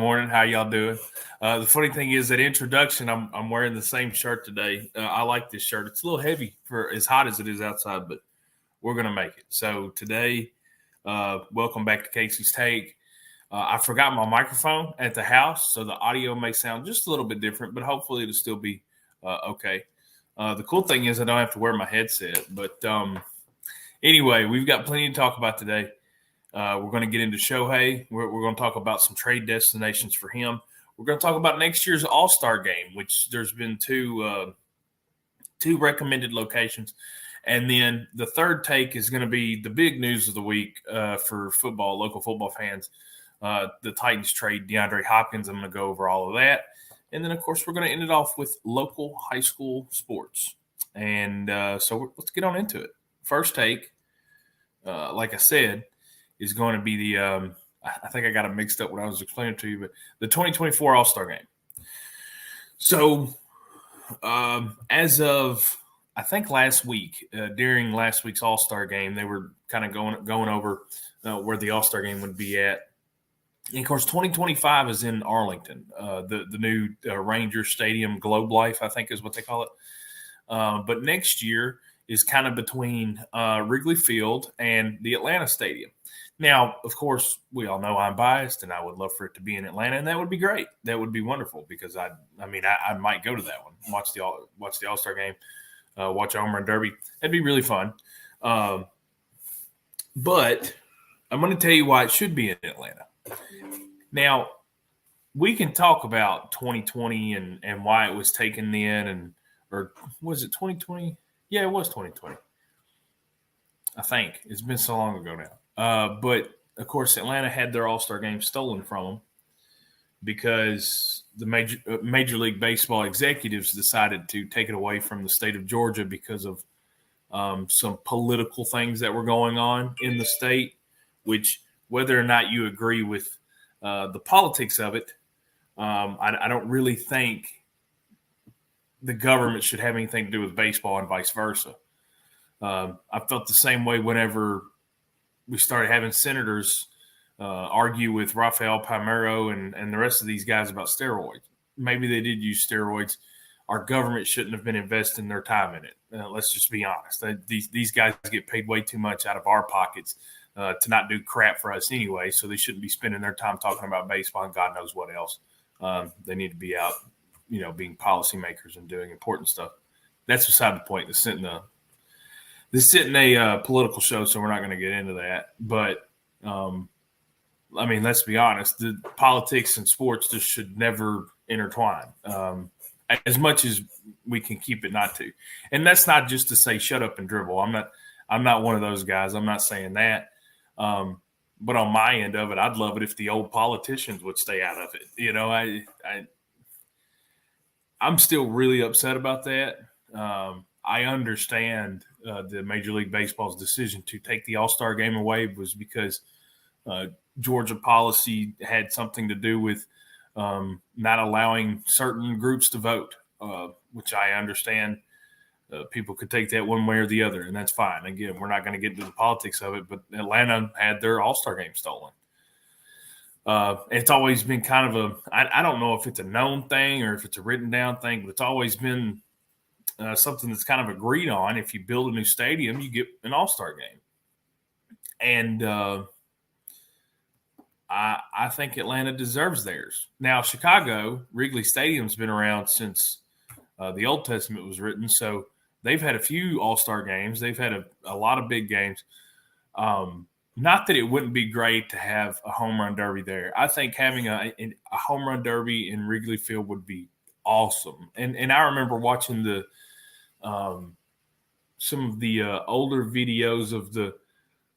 morning. How y'all doing? The funny thing is that introduction, I'm wearing the same shirt today. I like this shirt. It's a little heavy for as hot as it is outside, but we're gonna make it. So today, welcome back to Casey's Take. I forgot my microphone at the house, so the audio may sound just a little bit different, but hopefully it'll still be okay. The cool thing is I don't have to wear my headset, but anyway, we've got plenty to talk about today. We're going to get into Shohei. We're going to talk about some trade destinations for him. We're going to talk about next year's All-Star game, which there's been two recommended locations. And then the third take is going to be the big news of the week for football, local football fans. The Titans trade DeAndre Hopkins. I'm going to go over all of that. And then, of course, we're going to end it off with local high school sports. And so let's get on into it. First take, like I said, is going to be the I think I got it mixed up when I was explaining it to you, but the 2024 All-Star game. So as of I think last week, during last week's All-Star game, they were kind of going over where the All-Star game would be at. And of course, 2025 is in Arlington, the new Ranger Stadium, Globe Life, I think is what they call it. But next year is kind of between Wrigley Field and the Atlanta Stadium. Now, of course, we all know I'm biased, and I would love for it to be in Atlanta, and that would be great. That would be wonderful because I might go to that one, watch the All-Star game, watch a home run derby. That'd be really fun. But I'm going to tell you why it should be in Atlanta. Now, we can talk about 2020 and why it was taken then, or was it 2020? Yeah, it was 2020. I think it's been so long ago now. But of course, Atlanta had their All-Star game stolen from them because the Major League Baseball executives decided to take it away from the state of Georgia because of some political things that were going on in the state. Which, whether or not you agree with the politics of it, I don't really think the government should have anything to do with baseball and vice versa. I felt the same way whenever we started having senators argue with Rafael Palmeiro and the rest of these guys about steroids. Maybe they did use steroids. Our government shouldn't have been investing their time in it. Let's just be honest. These guys get paid way too much out of our pockets to not do crap for us anyway, so they shouldn't be spending their time talking about baseball and God knows what else. They need to be out, being policymakers and doing important stuff. That's beside the point. This isn't a political show, so we're not going to get into that. But, let's be honest. The politics and sports just should never intertwine as much as we can keep it not to. And that's not just to say shut up and dribble. I'm not one of those guys. I'm not saying that. But on my end of it, I'd love it if the old politicians would stay out of it. I'm still really upset about that. I understand the Major League Baseball's decision to take the All-Star game away was because Georgia policy had something to do with not allowing certain groups to vote, which I understand. People could take that one way or the other, and that's fine. Again, we're not going to get into the politics of it, but Atlanta had their All-Star game stolen. It's always been kind of I don't know if it's a known thing or if it's a written down thing, but it's always been something that's kind of agreed on. If you build a new stadium, you get an All-Star game. And I think Atlanta deserves theirs. Now, Chicago, Wrigley Stadium's been around since the Old Testament was written, so they've had a few All-Star games. They've had a lot of big games. Not that it wouldn't be great to have a home run derby there. I think having a home run derby in Wrigley Field would be awesome. And I remember watching some of the older videos of the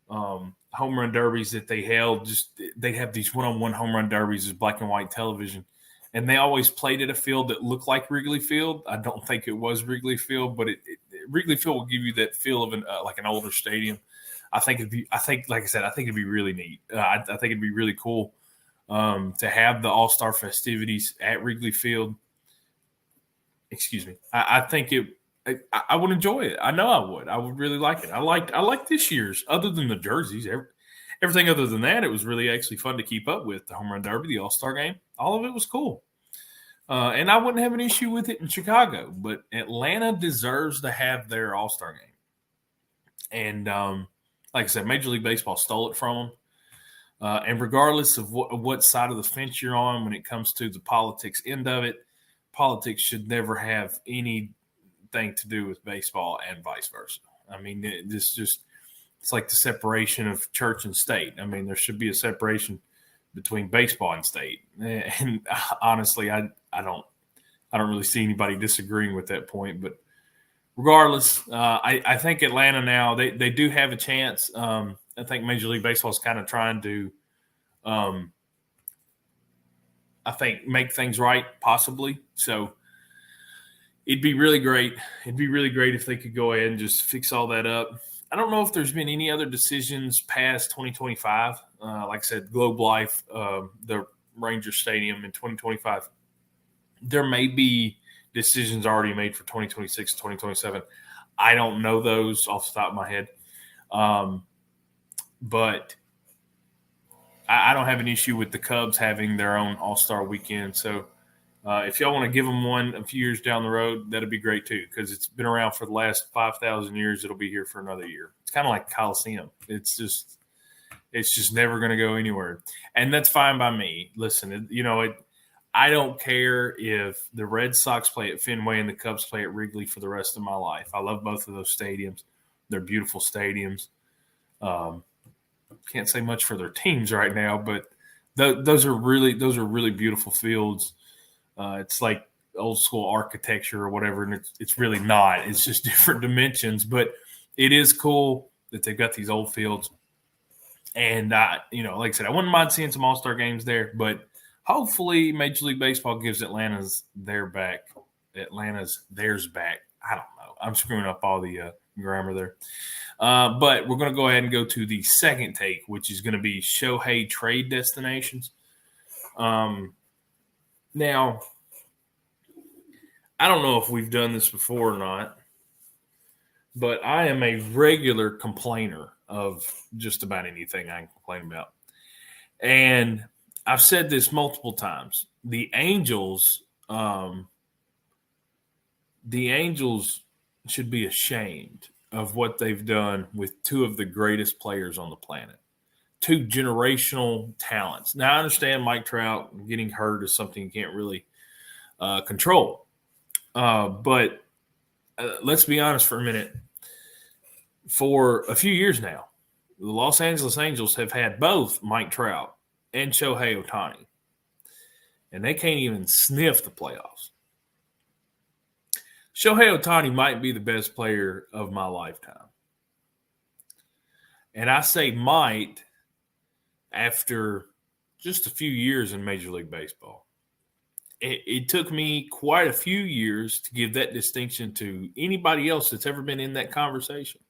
home run derbies that they held. Just they have these one-on-one home run derbies as black and white television. And they always played at a field that looked like Wrigley Field. I don't think it was Wrigley Field, but Wrigley Field will give you that feel of like an older stadium. I think, like I said, I think it'd be really neat. I think it'd be really cool to have the All-Star festivities at Wrigley Field. Excuse me. I think I would enjoy it. I know I would. I would really like it. I like this year's, other than the jerseys. everything other than that, it was really actually fun to keep up with. The Home Run Derby, the All-Star Game, all of it was cool. And I wouldn't have an issue with it in Chicago, but Atlanta deserves to have their All-Star Game. And like I said, Major League Baseball stole it from them. And regardless of what side of the fence you're on when it comes to the politics end of it, politics should never have anything to do with baseball and vice versa. I mean, it's like the separation of church and state. I mean, there should be a separation between baseball and state. And honestly, I don't really see anybody disagreeing with that point. But regardless, I think Atlanta now they do have a chance. I think Major League Baseball is kind of trying to, I think, make things right, possibly. So it'd be really great. It'd be really great if they could go ahead and just fix all that up. I don't know if there's been any other decisions past 2025. Like I said, Globe Life, the Ranger Stadium in 2025. There may be decisions already made for 2026, 2027. I don't know those off the top of my head. But I don't have an issue with the Cubs having their own All-Star weekend. So if y'all want to give them one a few years down the road, that'd be great too, because it's been around for the last 5,000 years. It'll be here for another year. It's kind of like Coliseum. It's just never going to go anywhere. And that's fine by me. Listen, I don't care if the Red Sox play at Fenway and the Cubs play at Wrigley for the rest of my life. I love both of those stadiums. They're beautiful stadiums. Can't say much for their teams right now, but those are really beautiful fields. It's like old school architecture or whatever, and it's really not. It's just different dimensions, but it is cool that they've got these old fields. And like I said, I wouldn't mind seeing some All-Star games there, but hopefully Major League Baseball gives Atlanta's theirs back. I don't know. I'm screwing up all the grammar there. But we're going to go ahead and go to the second take, which is going to be Shohei trade destinations. Now, I don't know if we've done this before or not, but I am a regular complainer of just about anything I can complain about. And I've said this multiple times. The Angels should be ashamed of what they've done with two of the greatest players on the planet, two generational talents. Now, I understand Mike Trout getting hurt is something you can't really control. But let's be honest for a minute. For a few years now, the Los Angeles Angels have had both Mike Trout and Shohei Ohtani, and they can't even sniff the playoffs. Shohei Ohtani might be the best player of my lifetime. And I say might after just a few years in Major League Baseball. It took me quite a few years to give that distinction to anybody else that's ever been in that conversation.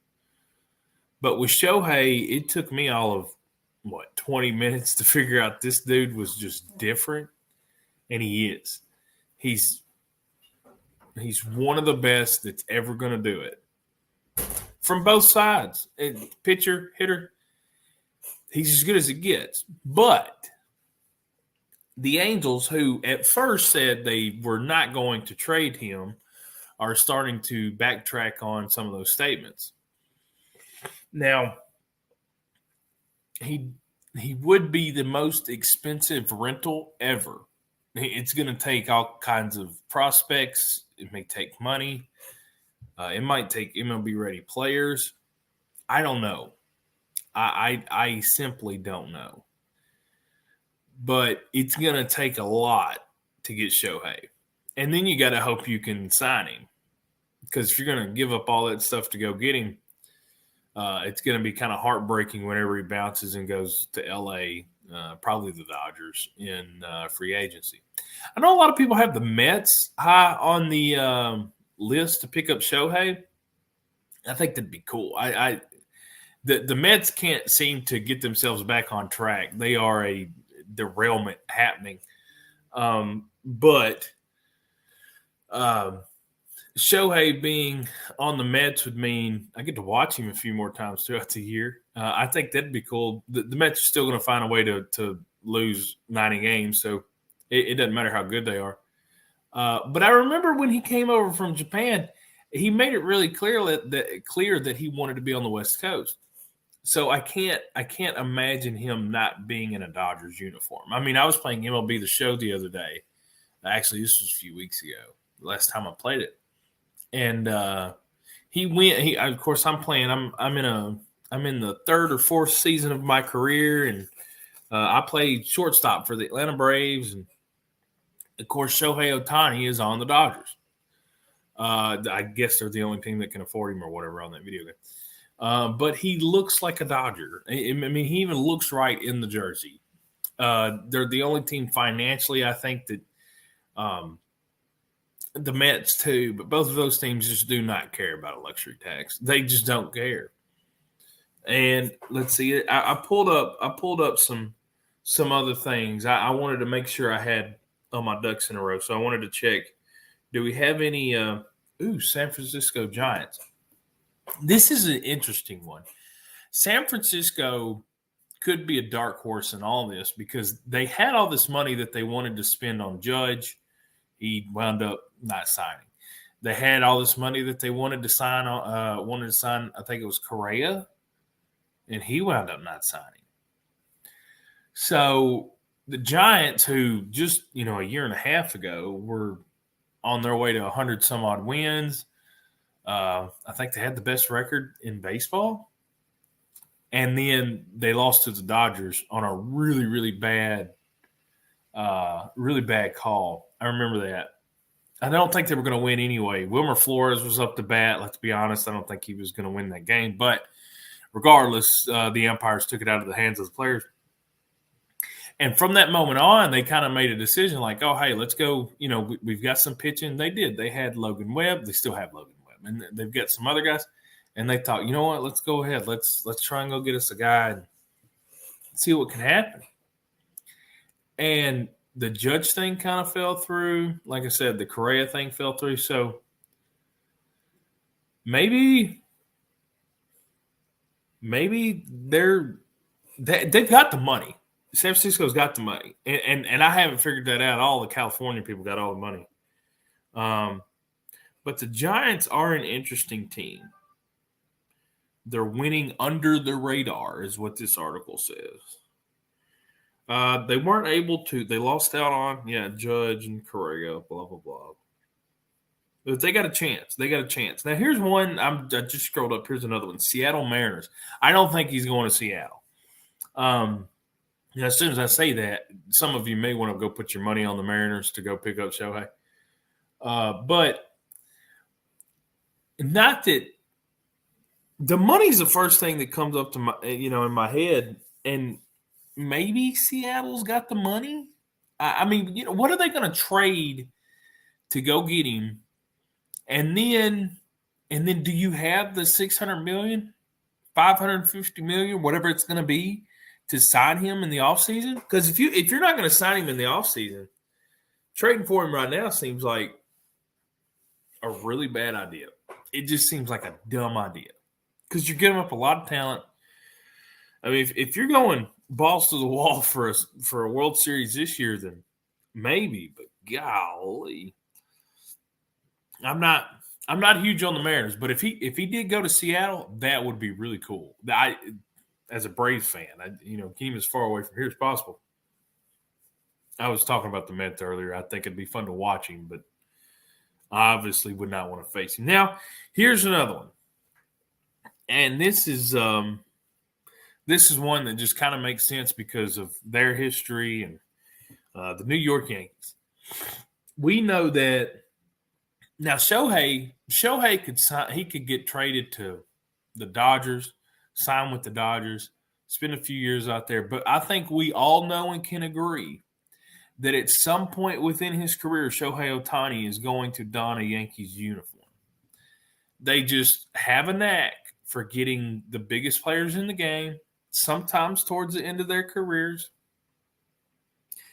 But with Shohei, it took me all of, 20 minutes to figure out this dude was just different. And he is. He's one of the best that's ever going to do it. From both sides. Pitcher, hitter, he's as good as it gets. But the Angels, who at first said they were not going to trade him, are starting to backtrack on some of those statements. Now, he would be the most expensive rental ever. It's going to take all kinds of prospects. It may take money. It might take MLB-ready players. I don't know. I simply don't know. But it's going to take a lot to get Shohei. And then you got to hope you can sign him. Because if you're going to give up all that stuff to go get him, it's going to be kind of heartbreaking whenever he bounces and goes to L.A., probably the Dodgers, in free agency. I know a lot of people have the Mets high on the list to pick up Shohei. I think that'd be cool. The Mets can't seem to get themselves back on track. They are a derailment happening. But Shohei being on the Mets would mean I get to watch him a few more times throughout the year. I think that'd be cool. The Mets are still going to find a way to lose 90 games, so it doesn't matter how good they are. But I remember when he came over from Japan, he made it really clear that he wanted to be on the West Coast. So I can't imagine him not being in a Dodgers uniform. I mean, I was playing MLB The Show the other day. Actually, this was a few weeks ago. The last time I played it, and he went. Of course, I'm playing. I'm in the third or fourth season of my career, and I played shortstop for the Atlanta Braves, and of course, Shohei Ohtani is on the Dodgers. I guess they're the only team that can afford him or whatever on that video game. But he looks like a Dodger. I mean, he even looks right in the jersey. They're the only team financially, I think, that the Mets too, but both of those teams just do not care about a luxury tax. They just don't care. And let's see, I pulled up some other things. I wanted to make sure I had all my ducks in a row, so I wanted to check. Do we have any? San Francisco Giants. This is an interesting one. San Francisco could be a dark horse in all this because they had all this money that they wanted to spend on Judge. He wound up not signing. They had all this money that they wanted to sign. I think it was Correa, and he wound up not signing. So the Giants, who just a year and a half ago were on their way to 100 some odd wins, I think they had the best record in baseball. And then they lost to the Dodgers on a really, really bad call. I remember that. I don't think they were going to win anyway. Wilmer Flores was up to bat. Let's be honest, I don't think he was going to win that game. But regardless, the umpires took it out of the hands of the players. And from that moment on, they kind of made a decision like, oh, hey, let's go. We've got some pitching. They did. They had Logan Webb. They still have Logan Webb. And they've got some other guys. And they thought, you know what, let's go ahead. Let's try and go get us a guy and see what can happen. And the Judge thing kind of fell through. Like I said, the Correa thing fell through. So maybe they've got the money. San Francisco's got the money. And I haven't figured that out. All the California people got all the money. But the Giants are an interesting team. They're winning under the radar is what this article says. They weren't able to. They lost out on, Judge and Correa, blah, blah, blah. But they got a chance. Now, here's one. I just scrolled up. Here's another one. Seattle Mariners. I don't think he's going to Seattle. As soon as I say that, some of you may want to go put your money on the Mariners to go pick up Shohei. But not that the money's the first thing that comes up to my, in my head. And maybe Seattle's got the money. I mean, what are they going to trade to go get him? And then do you have the $600 million, $550 million, whatever it's going to be, to sign him in the offseason? Because if you're not going to sign him in the offseason, trading for him right now seems like a really bad idea. It just seems like a dumb idea because you're giving up a lot of talent. I mean, if you're going balls to the wall for a World Series this year, then maybe. But golly, I'm not huge on the Mariners. But if he did go to Seattle, that would be really cool. As a Braves fan, keep him as far away from here as possible. I was talking about the Mets earlier. I think it'd be fun to watch him, but I obviously would not want to face him. Now, here's another one, and this is one that just kind of makes sense because of their history and the New York Yankees. We know that now Shohei could sign. He could get traded to the Dodgers, sign with the Dodgers, spend a few years out there. But I think we all know and can agree that at some point within his career, Shohei Ohtani is going to don a Yankees uniform. They just have a knack for getting the biggest players in the game, sometimes towards the end of their careers.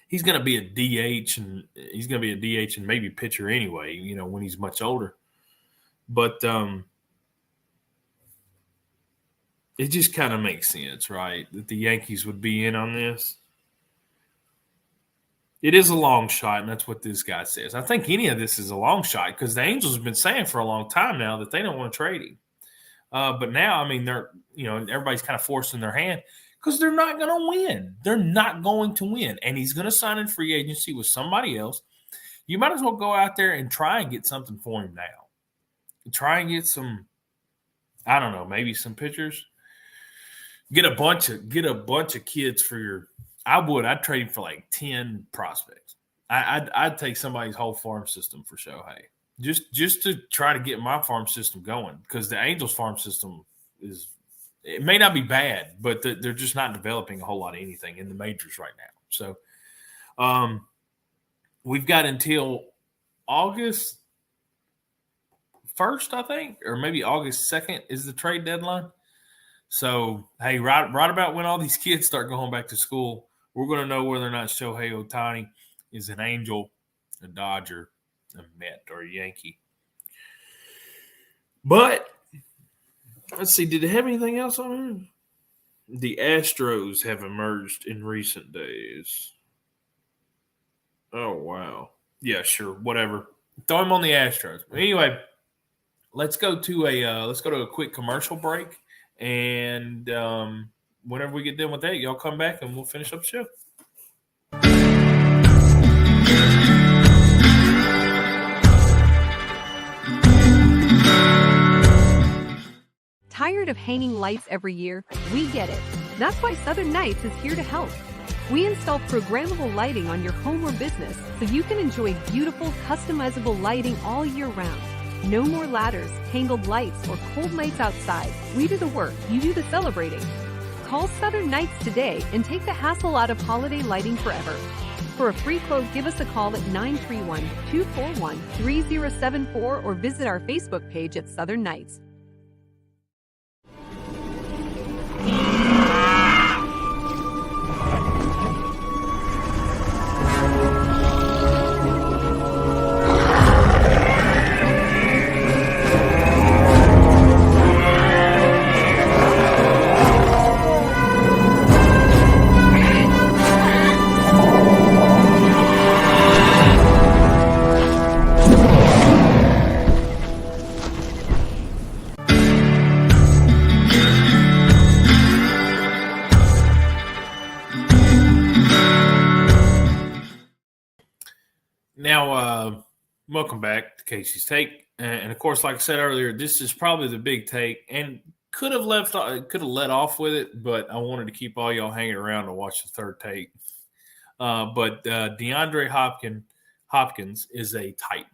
He's going to be a DH and maybe pitcher anyway, when he's much older. But it just kind of makes sense, right? That the Yankees would be in on this. It is a long shot, and that's what this guy says. I think any of this is a long shot because the Angels have been saying for a long time now that they don't want to trade him. But now, I mean, they're everybody's kind of forcing their hand because they're not going to win. They're not going to win, and he's going to sign in free agency with somebody else. You might as well go out there and try and get something for him now. Try and get some, I don't know, maybe some pitchers. Get a bunch of kids for your. I'd trade him for like 10 prospects. I'd take somebody's whole farm system for Shohei. Just to try to get my farm system going because the Angels farm system it may not be bad, but they're just not developing a whole lot of anything in the majors right now. So we've got until August 1st, I think, or maybe August 2nd is the trade deadline. So, hey, right about when all these kids start going back to school, we're going to know whether or not Shohei Ohtani is an Angel, a Dodger, a Met, or a Yankee. But let's see, did they have anything else on here? The Astros have emerged in recent days. Oh, wow. Yeah, sure, whatever. Throw him on the Astros. Anyway, let's go to a quick commercial break. And whenever we get done with that, y'all come back and we'll finish up the show. Tired of hanging lights every year? We get it. That's why Southern Nights is here to help. We install programmable lighting on your home or business so you can enjoy beautiful, customizable lighting all year round. No more ladders, tangled lights, or cold nights outside. We do the work, you do the celebrating. Call Southern Nights today and take the hassle out of holiday lighting forever. For a free quote, give us a call at 931-241-3074 or visit our Facebook page at Southern Nights. Now, welcome back to Casey's Take, and of course, like I said earlier, this is probably the big take, and could have let off with it, but I wanted to keep all y'all hanging around to watch the third take. But DeAndre Hopkins is a Titan.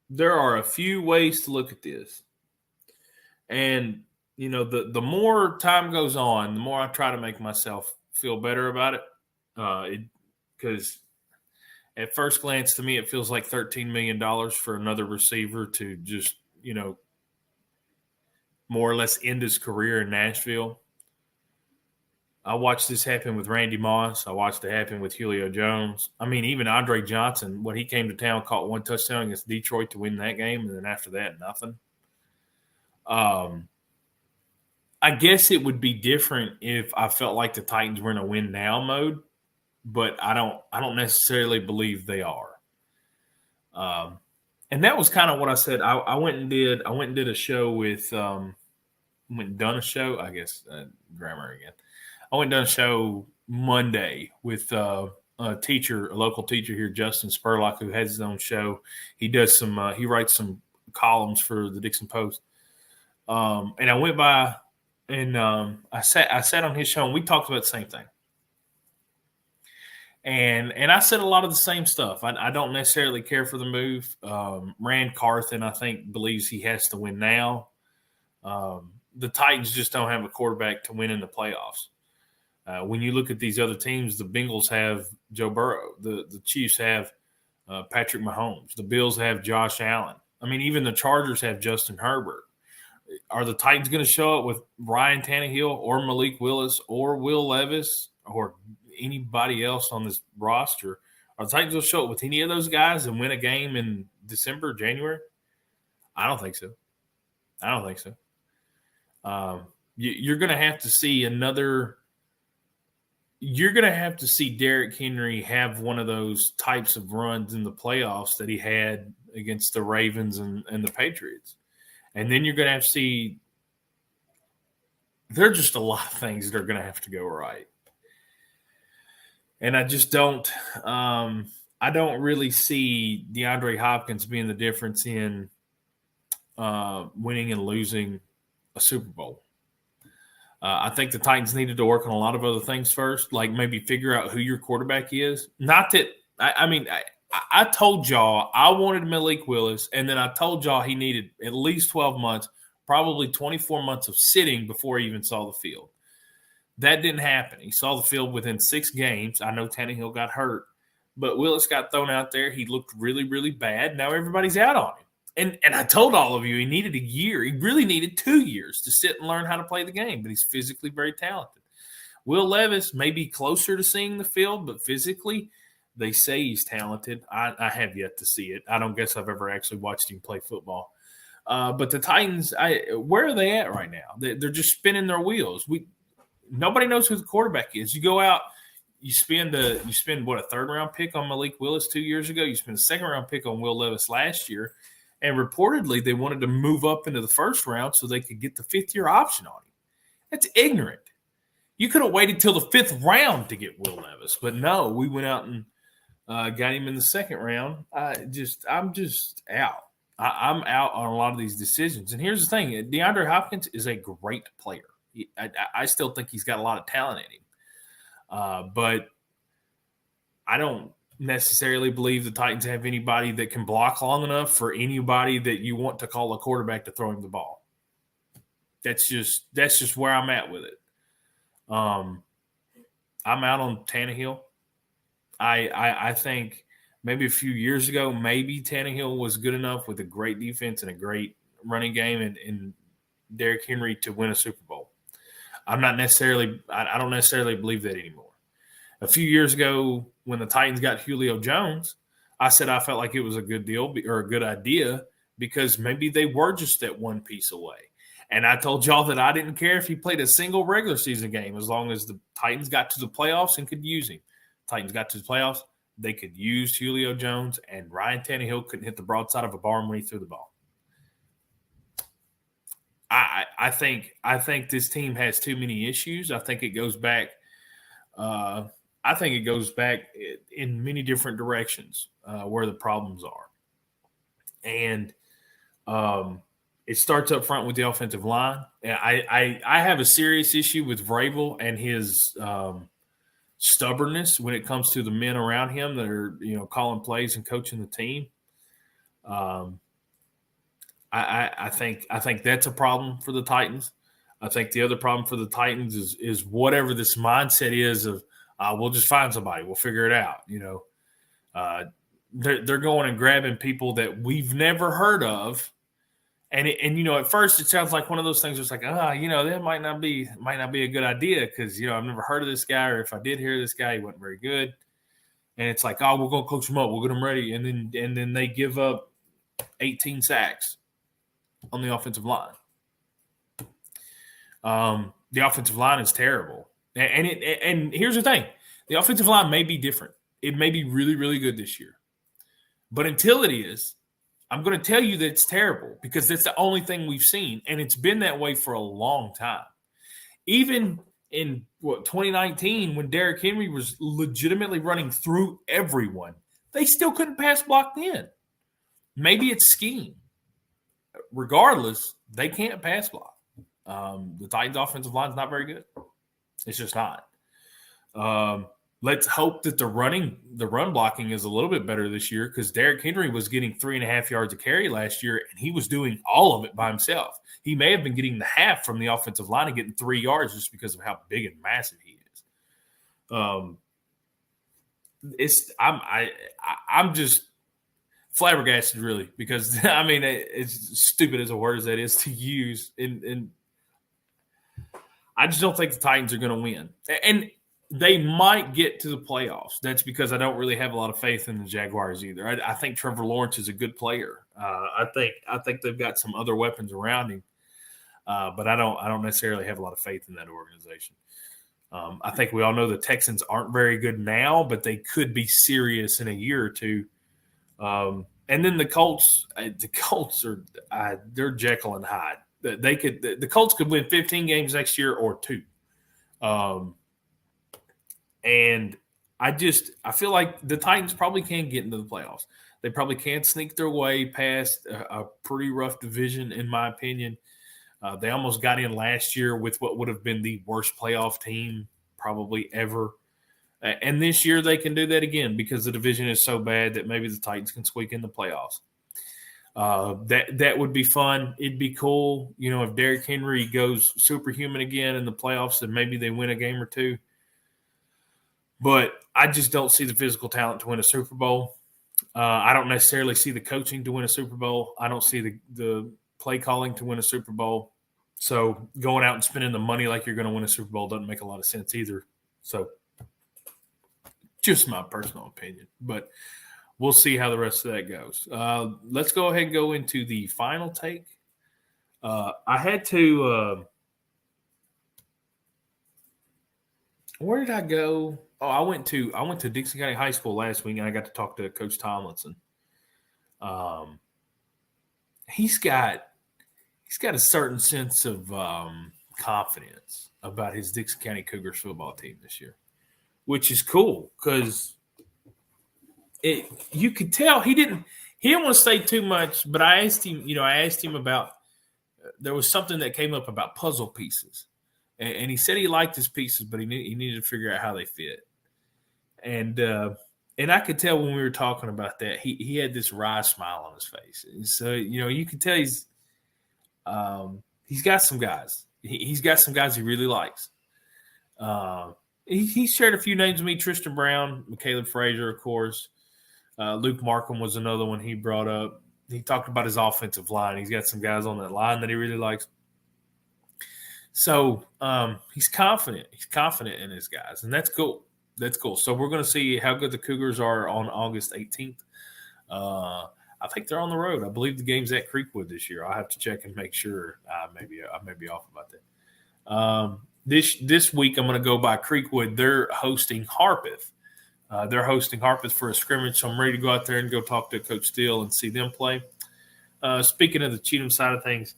There are a few ways to look at this, and the more time goes on, the more I try to make myself feel better about it. Because at first glance, to me, it feels like $13 million for another receiver to just, more or less end his career in Nashville. I watched this happen with Randy Moss. I watched it happen with Julio Jones. I mean, even Andre Johnson, when he came to town, caught one touchdown against Detroit to win that game, and then after that, nothing. I guess it would be different if I felt like the Titans were in a win now mode. But I don't necessarily believe they are. And that was kind of what I said. I went and did a show with grammar again. I went and done a show Monday with a local teacher here, Justin Spurlock, who has his own show. He does he writes some columns for the Dixon Post. And I went by and I sat on his show and we talked about the same thing. And I said a lot of the same stuff. I don't necessarily care for the move. Rand Carthen, I think, believes he has to win now. The Titans just don't have a quarterback to win in the playoffs. When you look at these other teams, the Bengals have Joe Burrow. The Chiefs have Patrick Mahomes. The Bills have Josh Allen. I mean, even the Chargers have Justin Herbert. Are the Titans going to show up with Ryan Tannehill or Malik Willis or Will Levis or anybody else on this roster? Are the Titans going to show up with any of those guys and win a game in December, January? I don't think so. You're going to have to see another. You're going to have to see Derrick Henry have one of those types of runs in the playoffs that he had against the Ravens and the Patriots. And then you're going to have to see there are just a lot of things that are going to have to go right. And I just don't I don't really see DeAndre Hopkins being the difference in winning and losing a Super Bowl. I think the Titans needed to work on a lot of other things first, like maybe figure out who your quarterback is. Not that – I told y'all I wanted Malik Willis, and then I told y'all he needed at least 12 months, probably 24 months of sitting before he even saw the field. That didn't happen. He saw the field within 6 games. I know Tannehill got hurt, but Willis got thrown out there. He looked really, really bad. Now everybody's out on him. And I told all of you he needed a year. He really needed 2 years to sit and learn how to play the game, but he's physically very talented. Will Levis may be closer to seeing the field, but physically they say he's talented. I have yet to see it. I don't guess I've ever actually watched him play football. But the Titans, where are they at right now? They're just spinning their wheels. Nobody knows who the quarterback is. You go out, you spend a third-round pick on Malik Willis 2 years ago. You spend a second-round pick on Will Levis last year. And reportedly, they wanted to move up into the first round so they could get the 5th-year option on him. That's ignorant. You could have waited till the 5th round to get Will Levis. But no, we went out and got him in the second round. I'm just out. I'm out on a lot of these decisions. And here's the thing. DeAndre Hopkins is a great player. I still think he's got a lot of talent in him. But I don't necessarily believe the Titans have anybody that can block long enough for anybody that you want to call a quarterback to throw him the ball. That's just where I'm at with it. I'm out on Tannehill. I think maybe a few years ago, maybe Tannehill was good enough with a great defense and a great running game and Derrick Henry to win a Super Bowl. I don't necessarily believe that anymore. A few years ago, when the Titans got Julio Jones, I said I felt like it was a good deal or a good idea because maybe they were just that one piece away. And I told y'all that I didn't care if he played a single regular season game as long as the Titans got to the playoffs and could use him. Titans got to the playoffs, they could use Julio Jones, and Ryan Tannehill couldn't hit the broadside of a barn when he threw the ball. I think this team has too many issues. I think it goes back in many different directions where the problems are. And it starts up front with the offensive line. I have a serious issue with Vrabel and his stubbornness when it comes to the men around him that are, calling plays and coaching the team. I think that's a problem for the Titans. I think the other problem for the Titans is whatever this mindset is of we'll just find somebody, we'll figure it out. They're going and grabbing people that we've never heard of, and at first it sounds like one of those things. It's like that might not be a good idea because I've never heard of this guy, or if I did hear this guy, he wasn't very good. And it's like, we're gonna coach him up, we'll get him ready, and then they give up 18 sacks on the offensive line. The offensive line is terrible. And here's the thing. The offensive line may be different. It may be really, really good this year. But until it is, I'm going to tell you that it's terrible because that's the only thing we've seen, and it's been that way for a long time. Even in 2019 when Derrick Henry was legitimately running through everyone, they still couldn't pass block then. Maybe it's scheme. Regardless, they can't pass block. The Titans' offensive line is not very good. It's just not. Let's hope that the run blocking is a little bit better this year because Derrick Henry was getting 3.5 yards a carry last year, and he was doing all of it by himself. He may have been getting the half from the offensive line and getting 3 yards just because of how big and massive he is. I'm just flabbergasted, really, because it's stupid as a word as that is to use, and I just don't think the Titans are going to win. And they might get to the playoffs. That's because I don't really have a lot of faith in the Jaguars either. I think Trevor Lawrence is a good player. I think they've got some other weapons around him, but I don't necessarily have a lot of faith in that organization. I think we all know the Texans aren't very good now, but they could be serious in a year or two. And then the Colts are they're Jekyll and Hyde. The Colts could win 15 games next year or 2. And I feel like the Titans probably can get into the playoffs. They probably can sneak their way past a pretty rough division, in my opinion. They almost got in last year with what would have been the worst playoff team probably ever. And this year they can do that again because the division is so bad that maybe the Titans can squeak in the playoffs. That would be fun. It'd be cool, if Derrick Henry goes superhuman again in the playoffs, and maybe they win a game or 2. But I just don't see the physical talent to win a Super Bowl. I don't necessarily see the coaching to win a Super Bowl. I don't see the play calling to win a Super Bowl. So going out and spending the money like you're going to win a Super Bowl doesn't make a lot of sense either. So just my personal opinion. But we'll see how the rest of that goes. Let's go ahead and go into the final take. I had to where did I go? Oh, I went to Dixon County High School last week, and I got to talk to Coach Tomlinson. He's got a certain sense of confidence about his Dixon County Cougars football team this year, which is cool because you could tell he didn't want to say too much. But I asked him about there was something that came up about puzzle pieces. And he said he liked his pieces, but he needed to figure out how they fit. And I could tell when we were talking about that, he had this wry smile on his face. And so, you could tell he's got some guys. He's got some guys he really likes. He shared a few names with me: Tristan Brown, Caleb Frazier, of course. Luke Markham was another one he brought up. He talked about his offensive line. He's got some guys on that line that he really likes. So he's confident. He's confident in his guys, and that's cool. That's cool. So we're going to see how good the Cougars are on August 18th. I think they're on the road. I believe the game's at Creekwood this year. I'll have to check and make sure. I may be off about that. This week I'm going to go by Creekwood. They're hosting Harpeth. They're hosting Harpeth for a scrimmage, so I'm ready to go out there and go talk to Coach Steele and see them play. Speaking of the Cheatham side of things,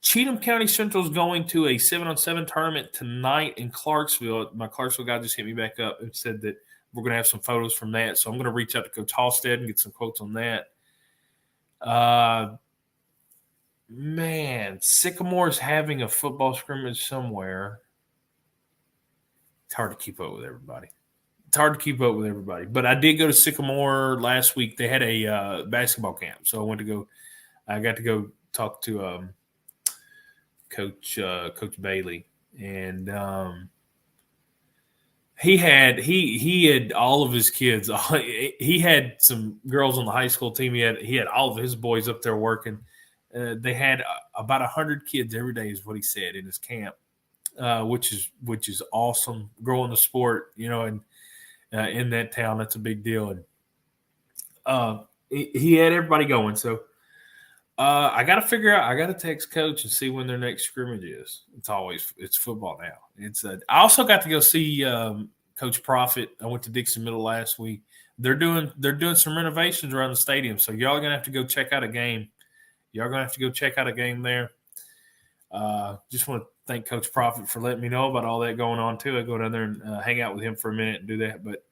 Cheatham County Central is going to a 7-on-7 tournament tonight in Clarksville. My Clarksville guy just hit me back up and said that we're going to have some photos from that. So I'm going to reach out to Coach Halstead and get some quotes on that. Sycamore's having a football scrimmage somewhere. It's hard to keep up with everybody. But I did go to Sycamore last week. They had a basketball camp. So I got to go talk to Coach Bailey, and he had all of his kids. He had some girls on the high school team. He had all of his boys up there working. They had about 100 kids every day, is what he said, in his camp, which is awesome. Growing the sport, and in that town, that's a big deal. And he had everybody going. So. I got to figure out. I got to text Coach and see when their next scrimmage is. It's football now. I also got to go see Coach Profit. I went to Dixon Middle last week. They're doing some renovations around the stadium, so y'all are gonna have to go check out a game. There. Just want to thank Coach Profit for letting me know about all that going on too. I go down there and hang out with him for a minute and do that. But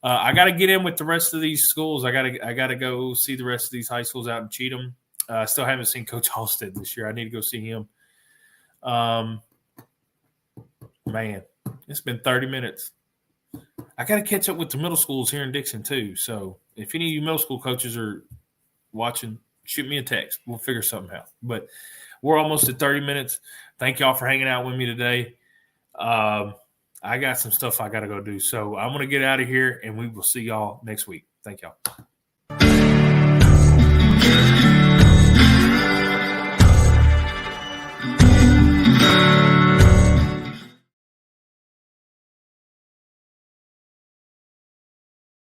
I got to get in with the rest of these schools. I got to go see the rest of these high schools out in Cheatham. I still haven't seen Coach Halstead this year. I need to go see him. Man, it's been 30 minutes. I got to catch up with the middle schools here in Dixon too. So if any of you middle school coaches are watching, shoot me a text. We'll figure something out. But we're almost at 30 minutes. Thank y'all for hanging out with me today. I got some stuff I got to go do. So I'm going to get out of here, and we will see y'all next week. Thank y'all.